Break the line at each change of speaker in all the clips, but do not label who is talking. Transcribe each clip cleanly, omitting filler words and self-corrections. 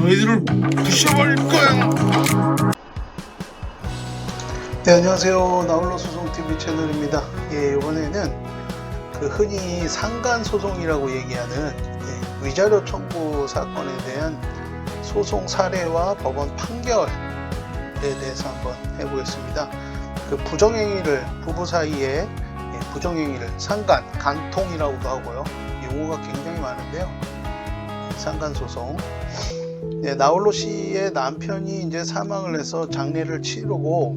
너희들을 부셔버릴 거야.
네, 안녕하세요. 나홀로 소송TV 채널입니다. 예, 이번에는 흔히 상간소송이라고 얘기하는 위자료 청구 사건에 대한 소송 사례와 법원 판결에 대해서 한번 해보겠습니다. 부정행위를, 부부 사이에 부정행위를 상간, 간통이라고도 하고요. 용어가 굉장히 많은데요. 상간소송. 나홀로 씨의 남편이 이제 사망을 해서 장례를 치르고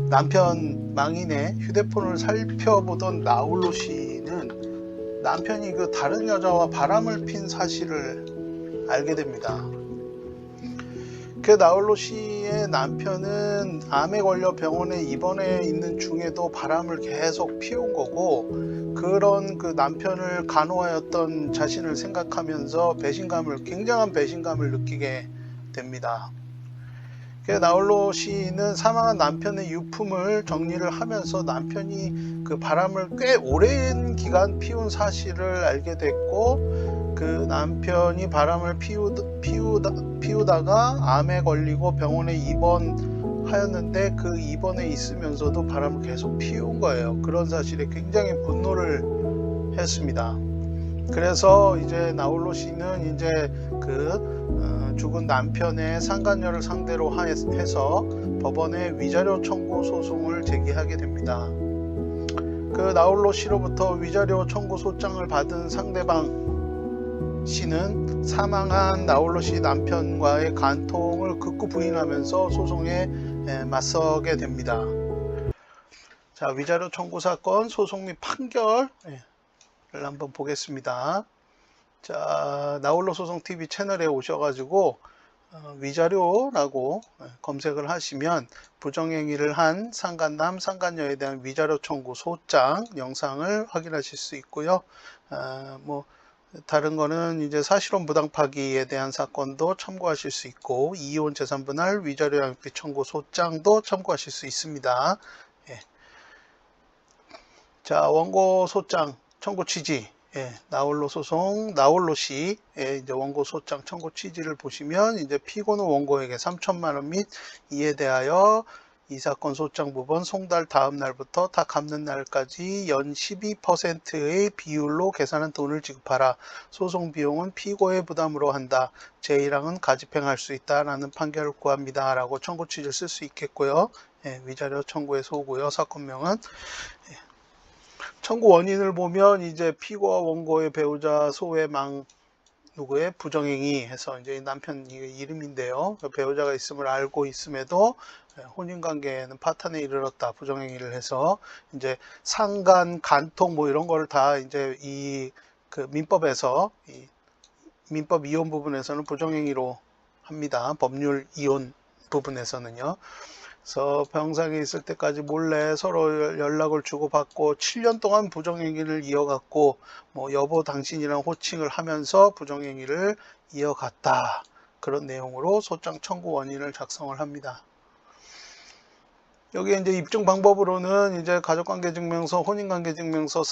남편 망인의 휴대폰을 살펴보던 나홀로 씨는 남편이 다른 여자와 바람을 핀 사실을 알게 됩니다. 나홀로 씨의 남편은 암에 걸려 병원에 입원해 있는 중에도 바람을 계속 피운 거고, 그런 남편을 간호하였던 자신을 생각하면서 굉장한 배신감을 느끼게 됩니다. 나홀로 씨는 사망한 남편의 유품을 정리를 하면서 남편이 바람을 꽤 오랜 기간 피운 사실을 알게 됐고, 남편이 바람을 피우다가 암에 걸리고 병원에 입원하였는데 입원에 있으면서도 바람을 계속 피운 거예요. 그런 사실에 굉장히 분노를 했습니다. 그래서 이제 나홀로 씨는 이제 죽은 남편의 상간녀를 상대로 해서 법원에 위자료 청구 소송을 제기하게 됩니다. 나홀로 씨로부터 위자료 청구 소장을 받은 상대방 씨는 사망한 나홀로 씨 남편과의 간통을 극구 부인하면서 소송에 맞서게 됩니다. 자, 위자료 청구 사건 소송 및 판결을 한번 보겠습니다. 자, 나홀로 소송TV 채널에 오셔가지고 위자료라고 검색을 하시면 부정행위를 한 상간남, 상간녀에 대한 위자료 청구 소장 영상을 확인하실 수 있고요. 다른 거는 이제 사실혼 부당 파기에 대한 사건도 참고하실 수 있고, 이혼 재산 분할, 위자료 양육비 청구 소장도 참고하실 수 있습니다. 자, 원고 소장 청구 취지. 나홀로 소송, 나홀로 씨, 이제 원고 소장 청구 취지를 보시면, 이제 피고는 원고에게 3천만 원 및 이에 대하여 이 사건 소장 부분 송달 다음 날부터 다 갚는 날까지 연 12%의 비율로 계산한 돈을 지급하라. 소송 비용은 피고의 부담으로 한다. 제1항은 가집행할 수 있다라는 판결을 구합니다. 라고 청구 취지를 쓸 수 있겠고요. 위자료 청구의 소고요. 사건명은. 청구 원인을 보면 이제 피고와 원고의 배우자 소의 누구의 부정행위 해서 이제 남편 이름인데요. 배우자가 있음을 알고 있음에도 혼인관계에는 파탄에 이르렀다. 부정행위를 해서 이제 상간, 간통 이런 거를 다 이제 민법에서 민법 이혼 부분에서는 부정행위로 합니다. 법률 이혼 부분에서는요. 그래서 병상에 있을 때까지 몰래 서로 연락을 주고받고 7년 동안 부정행위를 이어갔고, 여보 당신이랑 호칭을 하면서 부정행위를 이어갔다. 그런 내용으로 소장 청구 원인을 작성을 합니다. 여기 이제 입증 방법으로는 이제 가족관계증명서, 혼인관계증명서,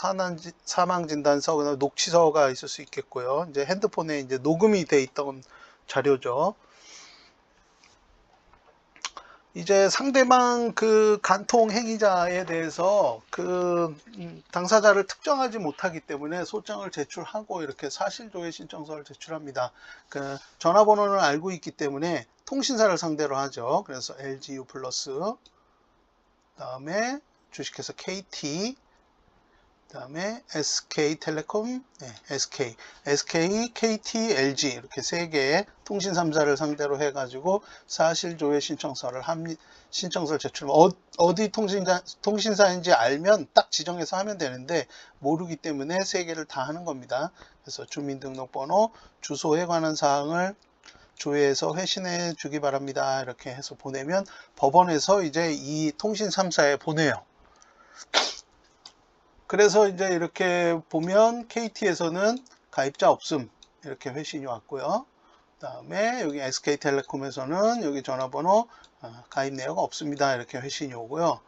사망진단서, 그다음 녹취서가 있을 수 있겠고요. 이제 핸드폰에 이제 녹음이 돼 있던 자료죠. 이제 상대방 간통 행위자에 대해서 당사자를 특정하지 못하기 때문에 소장을 제출하고 이렇게 사실조회 신청서를 제출합니다. 전화번호는 알고 있기 때문에 통신사를 상대로 하죠. 그래서 LGU 플러스, 다음에 주식회사 KT, 다음에 SK텔레콤, SK, KT, LG 이렇게 세 개의 통신 3사를 상대로 해가지고 사실조회 신청서를 제출하면 어디 통신사인지 알면 딱 지정해서 하면 되는데, 모르기 때문에 세 개를 다 하는 겁니다. 그래서 주민등록번호, 주소에 관한 사항을 조회해서 회신해 주기 바랍니다. 이렇게 해서 보내면 법원에서 이제 이 통신 3사에 보내요. 그래서 이제 이렇게 보면 KT에서는 가입자 없음 이렇게 회신이 왔고요. 그 다음에 여기 SK텔레콤에서는 여기 전화번호 가입 내역 없습니다. 이렇게 회신이 오고요.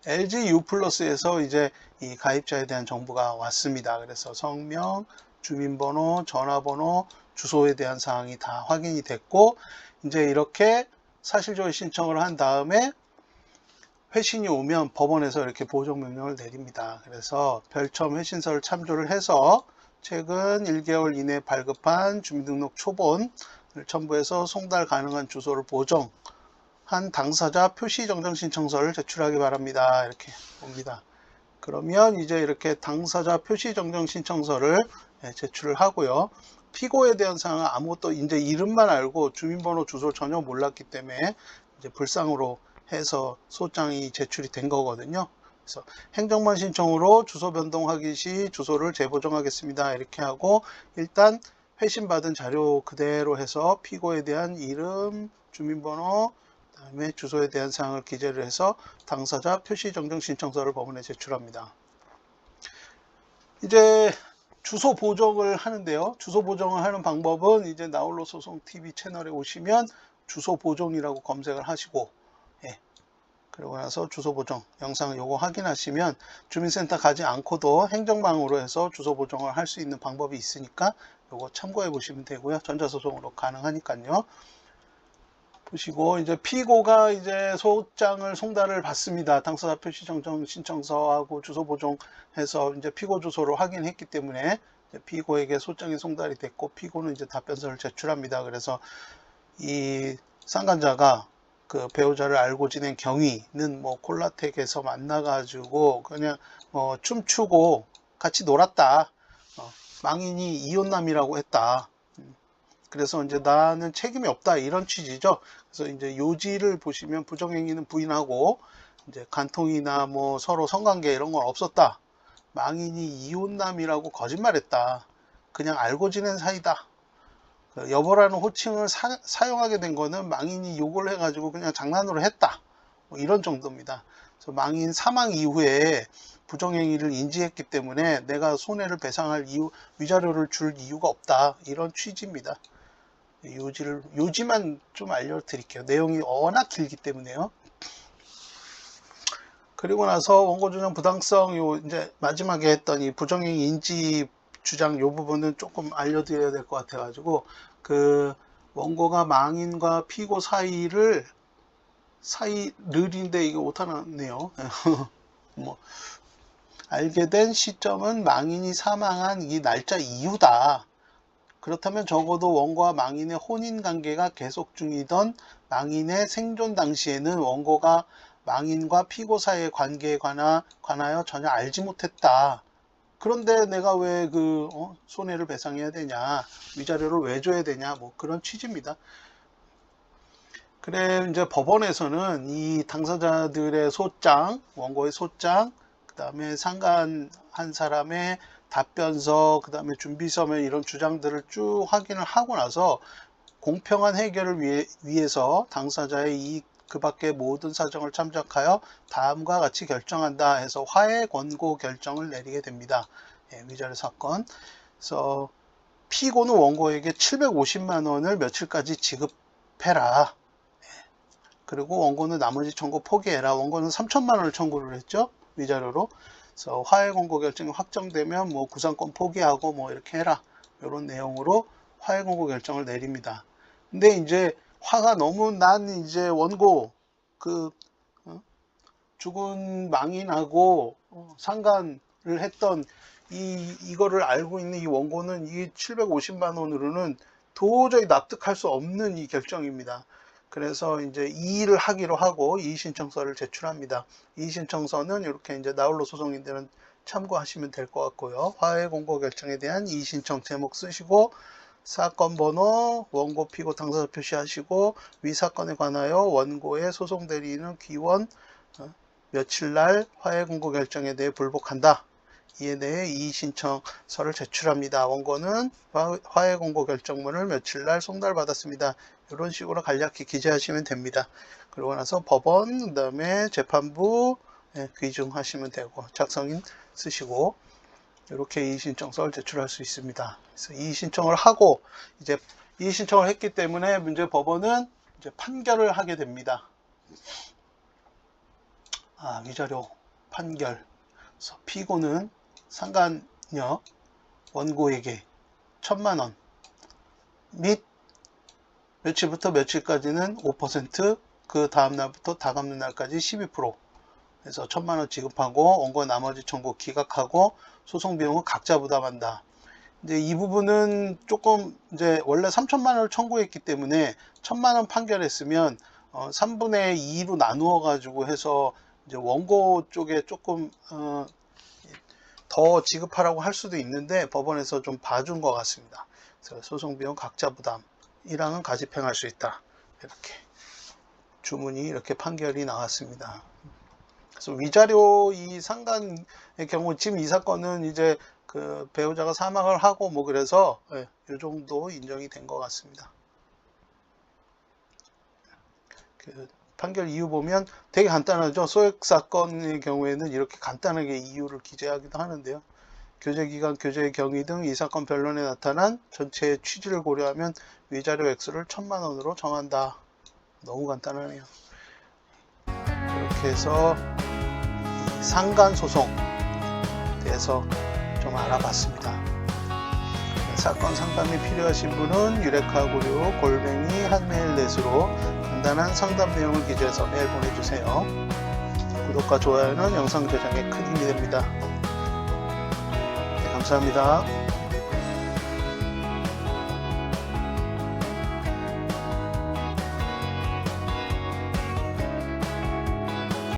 LG U 플러스에서 이제 이 가입자에 대한 정보가 왔습니다. 그래서 성명, 주민번호, 전화번호, 주소에 대한 사항이 다 확인이 됐고, 이제 이렇게 사실조회 신청을 한 다음에 회신이 오면 법원에서 이렇게 보정명령을 내립니다. 그래서 별첨 회신서를 참조를 해서 최근 1개월 이내 발급한 주민등록 초본을 첨부해서 송달 가능한 주소를 보정한 당사자 표시정정 신청서를 제출하기 바랍니다. 이렇게 봅니다. 그러면 이제 이렇게 당사자 표시정정 신청서를 제출을 하고요. 피고에 대한 사항은 아무것도 이제 이름만 알고 주민번호, 주소 전혀 몰랐기 때문에 이제 불상으로 해서 소장이 제출이 된 거거든요. 그래서 행정반 신청으로 주소 변동하기 시 주소를 재보정하겠습니다. 이렇게 하고 일단 회신받은 자료 그대로 해서 피고에 대한 이름, 주민번호, 그다음에 주소에 대한 사항을 기재를 해서 당사자 표시정정 신청서를 법원에 제출합니다. 이제 주소 보정을 하는데요. 주소 보정을 하는 방법은 이제 나홀로 소송 TV 채널에 오시면 주소 보정이라고 검색을 하시고, 그리고 나서 주소 보정 영상 요거 확인하시면 주민센터 가지 않고도 행정방으로 해서 주소 보정을 할 수 있는 방법이 있으니까 요거 참고해 보시면 되고요. 전자소송으로 가능하니까요. 보시고 이제 피고가 이제 소장을 송달을 받습니다. 당사자 표시정정 신청서하고 주소 보정해서 이제 피고 주소를 확인했기 때문에 피고에게 소장이 송달이 됐고 피고는 이제 답변서를 제출합니다. 그래서 이 상간자가 그 배우자를 알고 지낸 경위는 뭐 콜라텍에서 만나가지고 그냥 춤추고 같이 놀았다. 망인이 이혼남이라고 했다. 그래서 이제 나는 책임이 없다 이런 취지죠. 그래서 이제 요지를 보시면 부정행위는 부인하고 이제 간통이나 뭐 서로 성관계 이런 건 없었다. 망인이 이혼남이라고 거짓말했다. 그냥 알고 지낸 사이다. 여보라는 호칭을 사용하게 된 거는 망인이 욕을 해가지고 그냥 장난으로 했다. 뭐 이런 정도입니다. 그래서 망인 사망 이후에 부정행위를 인지했기 때문에 내가 손해를 배상할 이유, 위자료를 줄 이유가 없다. 이런 취지입니다. 요지만 좀 알려드릴게요. 내용이 워낙 길기 때문에요. 그리고 나서 원고조정 부당성 요 이제 마지막에 했던 이 부정행위 인지 주장 요 부분은 조금 알려드려야 될 것 같아가지고 그 원고가 망인과 피고 사이를인데 이게 오타 났네요. 뭐 알게 된 시점은 망인이 사망한 이 날짜 이후다. 그렇다면 적어도 원고와 망인의 혼인 관계가 계속 중이던 망인의 생존 당시에는 원고가 망인과 피고 사이의 관계에 관하여 전혀 알지 못했다. 그런데 내가 왜 손해를 배상해야 되냐, 위자료를 왜 줘야 되냐, 뭐 그런 취지입니다. 그래 이제 법원에서는 이 당사자들의 소장, 원고의 소장, 그 다음에 상간한 사람의 답변서, 그 다음에 준비서면 이런 주장들을 쭉 확인을 하고 나서 공평한 해결을 위해서 당사자의 이익 그 밖의 모든 사정을 참작하여 다음과 같이 결정한다 해서 화해 권고 결정을 내리게 됩니다. 위자료 사건. 그래서 피고는 원고에게 750만 원을 며칠까지 지급해라. 그리고 원고는 나머지 청구 포기해라. 원고는 3천만 원을 청구를 했죠. 위자료로. 그래서 화해 권고 결정이 확정되면 뭐 구상권 포기하고 뭐 이렇게 해라. 이런 내용으로 화해 권고 결정을 내립니다. 근데 이제 화가 너무 난 이제 원고 죽은 망인하고 상간을 했던 이거를 알고 있는 이 원고는 이 750만 원으로는 도저히 납득할 수 없는 이 결정입니다. 그래서 이제 이의를 하기로 하고 이의 신청서를 제출합니다. 이의 신청서는 이렇게 이제 나홀로 소송인들은 참고하시면 될 것 같고요. 화해 공고 결정에 대한 이의 신청 제목 쓰시고 사건 번호, 원고 피고 당사자 표시하시고 위 사건에 관하여 원고의 소송 대리인은 기원 며칠 날 화해 공고 결정에 대해 불복한다. 이에 대해 이의 신청서를 제출합니다. 원고는 화해 공고 결정문을 며칠 날 송달받았습니다. 이런 식으로 간략히 기재하시면 됩니다. 그러고 나서 법원, 그 다음에 재판부 귀중하시면 되고 작성인 쓰시고 이렇게 이의 신청서를 제출할 수 있습니다. 그래서 이의 신청을 하고 이제 이의 신청을 했기 때문에 문제 법원은 이제 판결을 하게 됩니다. 위자료 판결. 그래서 피고는 상간녀 원고에게 1,000만 원 및 며칠부터 며칠까지는 5%, 그 다음날부터 다 갚는 날까지 12%, 그래서 1,000만 원 지급하고 원고 나머지 청구 기각하고 소송 비용은 각자 부담한다. 이제 이 부분은 조금 이제 원래 3,000만 원을 청구했기 때문에 1,000만 원 판결했으면 3분의 2로 나누어 가지고 해서 이제 원고 쪽에 조금 더 지급하라고 할 수도 있는데 법원에서 좀 봐준 것 같습니다. 그래서 소송 비용 각자 부담 1항은 가집행할 수 있다. 이렇게 주문이 이렇게 판결이 나왔습니다. 그래서 위자료 이 상간의 경우 지금 이 사건은 이제 그 배우자가 사망을 하고 뭐 그래서 이 정도 인정이 된 것 같습니다. 그 판결 이유 보면 되게 간단하죠. 소액 사건의 경우에는 이렇게 간단하게 이유를 기재하기도 하는데요. 교제기간, 교제의 경위 등 이 사건 변론에 나타난 전체의 취지를 고려하면 위자료 액수를 1,000만 원으로 정한다. 너무 간단하네요. 이렇게 해서 상간 소송에 대해서 좀 알아봤습니다. 사건 상담이 필요하신 분은 유레카고려 @한메일넷으로 간단한 상담 내용을 기재해서 메일 보내주세요. 구독과 좋아요는 영상 제작에 큰 힘이 됩니다. 네, 감사합니다.